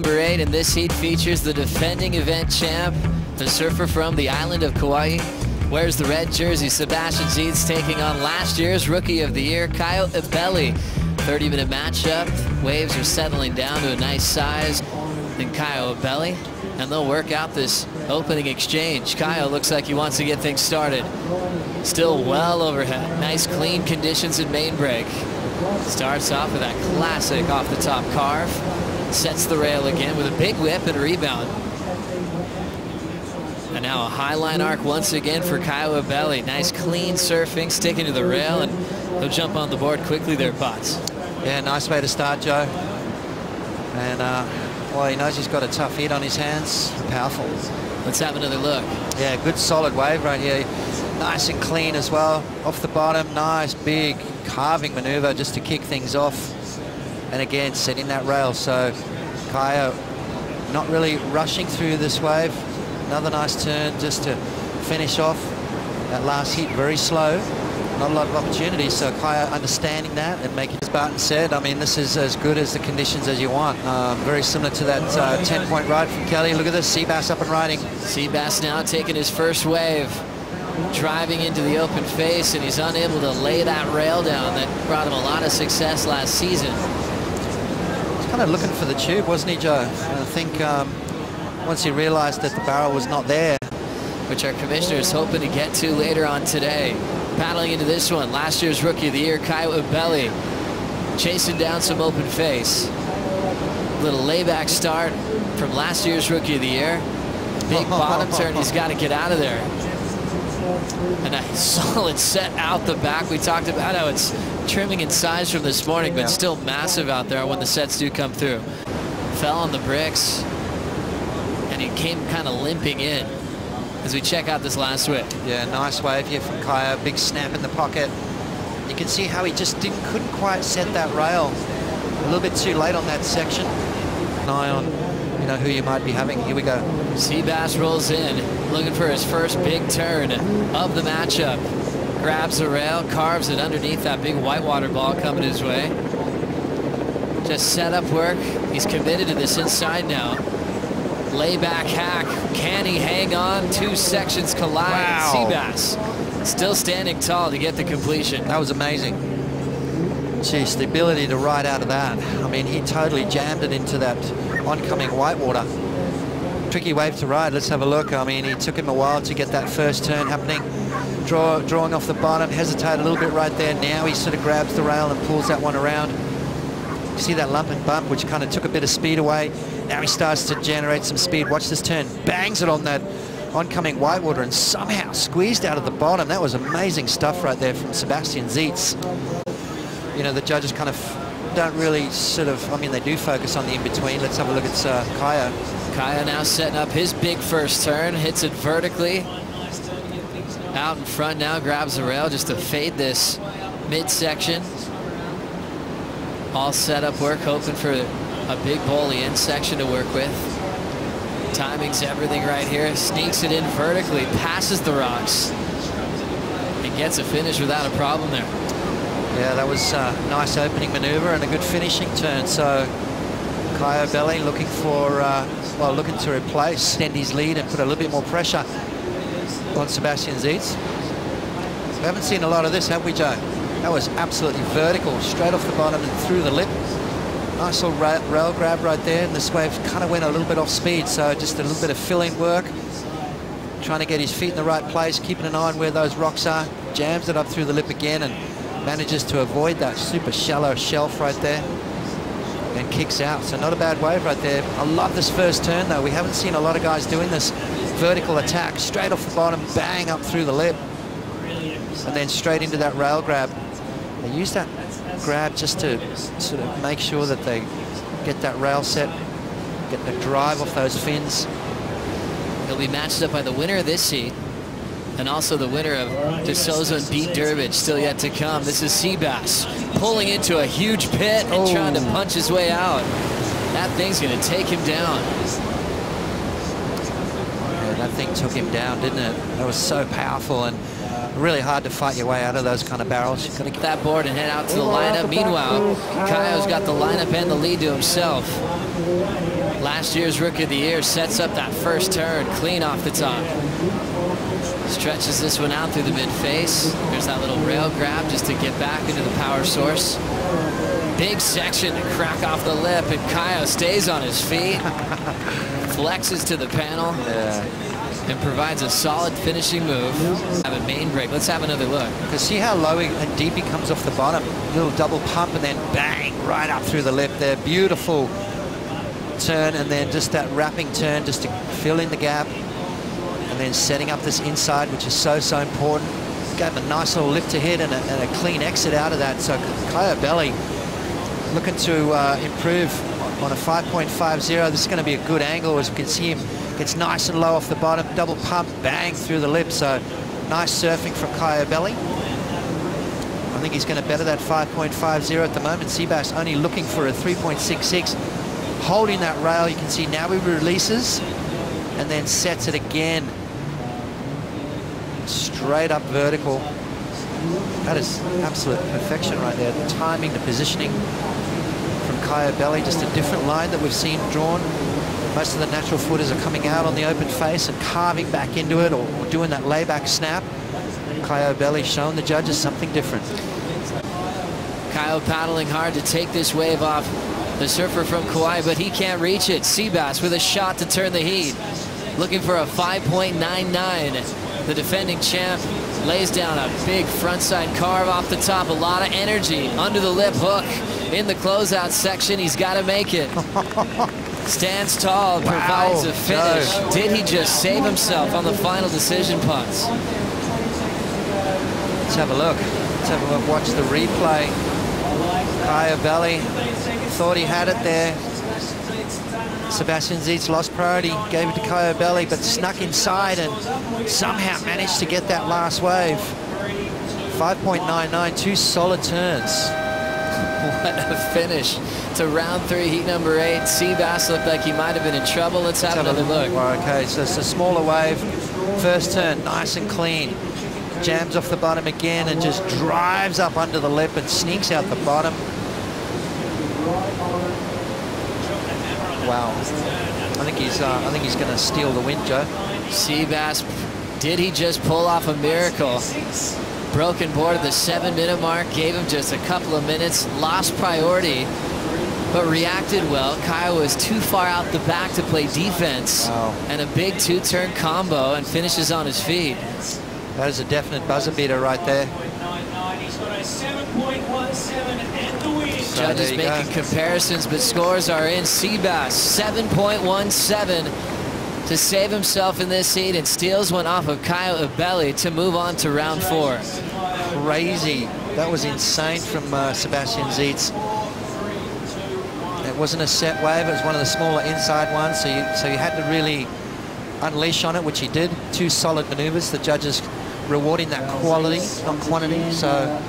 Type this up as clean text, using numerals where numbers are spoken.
Super 8, and this heat features the defending event champ, the surfer from the island of Kauai. Wears the red jersey, Sebastian Zietz, taking on last year's Rookie of the Year, Caio Ibelli. 30-minute matchup. Waves are settling down to a nice size in Caio Ibelli, and they'll work out this opening exchange. Caio looks like he wants to get things started. Still well overhead. Nice clean conditions in main break. Starts off with that classic off the top carve. Sets the rail again with a big whip and a rebound. And now a high line arc once again for Caio Ibelli. Nice clean surfing, sticking to the rail, and he'll jump on the board quickly there, Potts. Yeah, nice way to start, Joe. And well, he knows he's got a tough hit on his hands. Powerful. Let's have another look. Yeah, good solid wave right here. Nice and clean as well. Off the bottom, nice big carving maneuver just to kick things off. And again, setting that rail. So Caio not really rushing through this wave. Another nice turn just to finish off that last hit very slow. Not a lot of opportunities, so Caio understanding that and making, as Barton said, I mean, this is as good as the conditions as you want. Very similar to that 10-point ride from Kelly. Look at this, Seabass up and riding. Seabass now taking his first wave, driving into the open face, and he's unable to lay that rail down. That brought him a lot of success last season. He's kind of looking for the tube, wasn't he, Joe? And I think once he realized that the barrel was not there, which our commissioner is hoping to get to later on today. Paddling into this one, last year's Rookie of the Year, Caio Ibelli, chasing down some open face. Little layback start from last year's Rookie of the Year. Big bottom turn, he's got to get out of there. And a solid set out the back. We talked about how it's trimming in size from this morning, but still massive out there when the sets do come through. Fell on the bricks, and he came kind of limping in as we check out this last whip. Yeah, nice wave here from Caio. Big snap in the pocket. You can see how he just couldn't quite set that rail. A little bit too late on that section. An eye on, you know, who you might be having. Here we go. Seabass rolls in, looking for his first big turn of the matchup. Grabs the rail, carves it underneath that big whitewater ball coming his way. Just set up work. He's committed to this inside now. Layback hack. Can he hang on? Two sections collide. Wow. Seabass still standing tall to get the completion. That was amazing. Jeez, the ability to ride out of that. I mean, he totally jammed it into that oncoming whitewater. Tricky wave to ride. Let's have a look. I mean, it took him a while to get that first turn happening. Drawing off the bottom, hesitated a little bit right there. Now he sort of grabs the rail and pulls that one around. You see that lump and bump, which kind of took a bit of speed away. Now he starts to generate some speed. Watch this turn. Bangs it on that oncoming whitewater and somehow squeezed out of the bottom. That was amazing stuff right there from Sebastian Zietz. You know, the judges kind of don't really sort of, I mean, they do focus on the in-between. Let's have a look at Caio. Caio now setting up his big first turn. Hits it vertically. Out in front now, grabs the rail just to fade this midsection. All set up work, hoping for a big bully in section to work with. Timing's everything right here. Sneaks it in vertically, passes the rocks, and gets a finish without a problem there. Yeah, that was a nice opening maneuver and a good finishing turn. So Caio Ibelli looking for, well, looking to replace, extend his lead and put a little bit more pressure on Sebastian Zietz. We haven't seen a lot of this, have we, Joe? That was absolutely vertical, straight off the bottom and through the lip. Nice little rail grab right there, and this wave kind of went a little bit off speed, so just a little bit of fill-in work. Trying to get his feet in the right place, keeping an eye on where those rocks are. Jams it up through the lip again and manages to avoid that super shallow shelf right there and kicks out. So not a bad wave right there. I love this first turn, though. We haven't seen a lot of guys doing this vertical attack, straight off the bottom, bang up through the lip, and then straight into that rail grab. They use that grab just to sort of make sure that they get that rail set, get the drive off those fins. He'll be matched up by the winner of this heat and also the winner of DeSouza and Beat Durbridge, still yet to come. This is Seabass pulling into a huge pit and trying to punch his way out. That thing's going to take him down. Yeah, that thing took him down, didn't it? That was so powerful and really hard to fight your way out of those kind of barrels. You've got to get that board and head out to the lineup. Meanwhile, Caio's got the lineup and the lead to himself. Last year's Rookie of the Year sets up that first turn clean off the top. Stretches this one out through the mid-face. There's that little rail grab just to get back into the power source. Big section to crack off the lip, and Caio stays on his feet. Flexes to the panel. And provides a solid finishing move. Have a main break. Let's have another look. Because see how low and deep he comes off the bottom. Little double pump and then bang right up through the lip there. Beautiful turn, and then just that wrapping turn just to fill in the gap, and then setting up this inside, which is so important. Gave him a nice little lift to hit and a clean exit out of that. So Caio Ibelli looking to improve on a 5.50. This is going to be a good angle. As you can see him, gets nice and low off the bottom, double pump, bang through the lip. So nice surfing from Caio Ibelli. I think he's going to better that 5.50 at the moment. Sebastian only looking for a 3.66. Holding that rail, you can see now he releases and then sets it again. Straight up vertical. That is absolute perfection right there. The timing, the positioning from Caio Ibelli, just a different line that we've seen drawn. Most of the natural footers are coming out on the open face and carving back into it, or doing that layback snap. Caio Ibelli showing the judges something different. Caio paddling hard to take this wave off the surfer from Kauai, but he can't reach it. Seabass with a shot to turn the heat. Looking for a 5.99. The defending champ lays down a big frontside carve off the top. A lot of energy under the lip hook in the closeout section. He's got to make it. Stands tall, provides a finish. Joe. Did he just save himself on the final decision putts? Let's have a look. Let's have a look. Watch the replay. Caio Ibelli thought he had it there. Sebastian Zietz lost priority, gave it to Caio Ibelli, but snuck inside and somehow managed to get that last wave. 5.99, 2 solid turns. What a finish to round 3, heat number 8. Seabass looked like he might have been in trouble. Let's have another look. Okay, so it's a smaller wave. First turn, nice and clean. Jams off the bottom again and just drives up under the lip and sneaks out the bottom. Wow. I think he's going to steal the win, Joe. Seabass, did he just pull off a miracle? Broken board at the 7-minute mark, gave him just a couple of minutes, lost priority, but reacted well. Caio was too far out the back to play defense. Wow. And a big 2-turn combo and finishes on his feet. That is a definite buzzer beater right there. Judges making comparisons, but scores are in. Seabass, 7.17 to save himself in this heat and steals one off of Caio Ibelli to move on to round 4. Crazy. That was insane from Sebastian Zietz. It wasn't a set wave, it was one of the smaller inside ones, so you had to really unleash on it, which he did. 2 solid maneuvers. The judges rewarding that quality, not quantity. So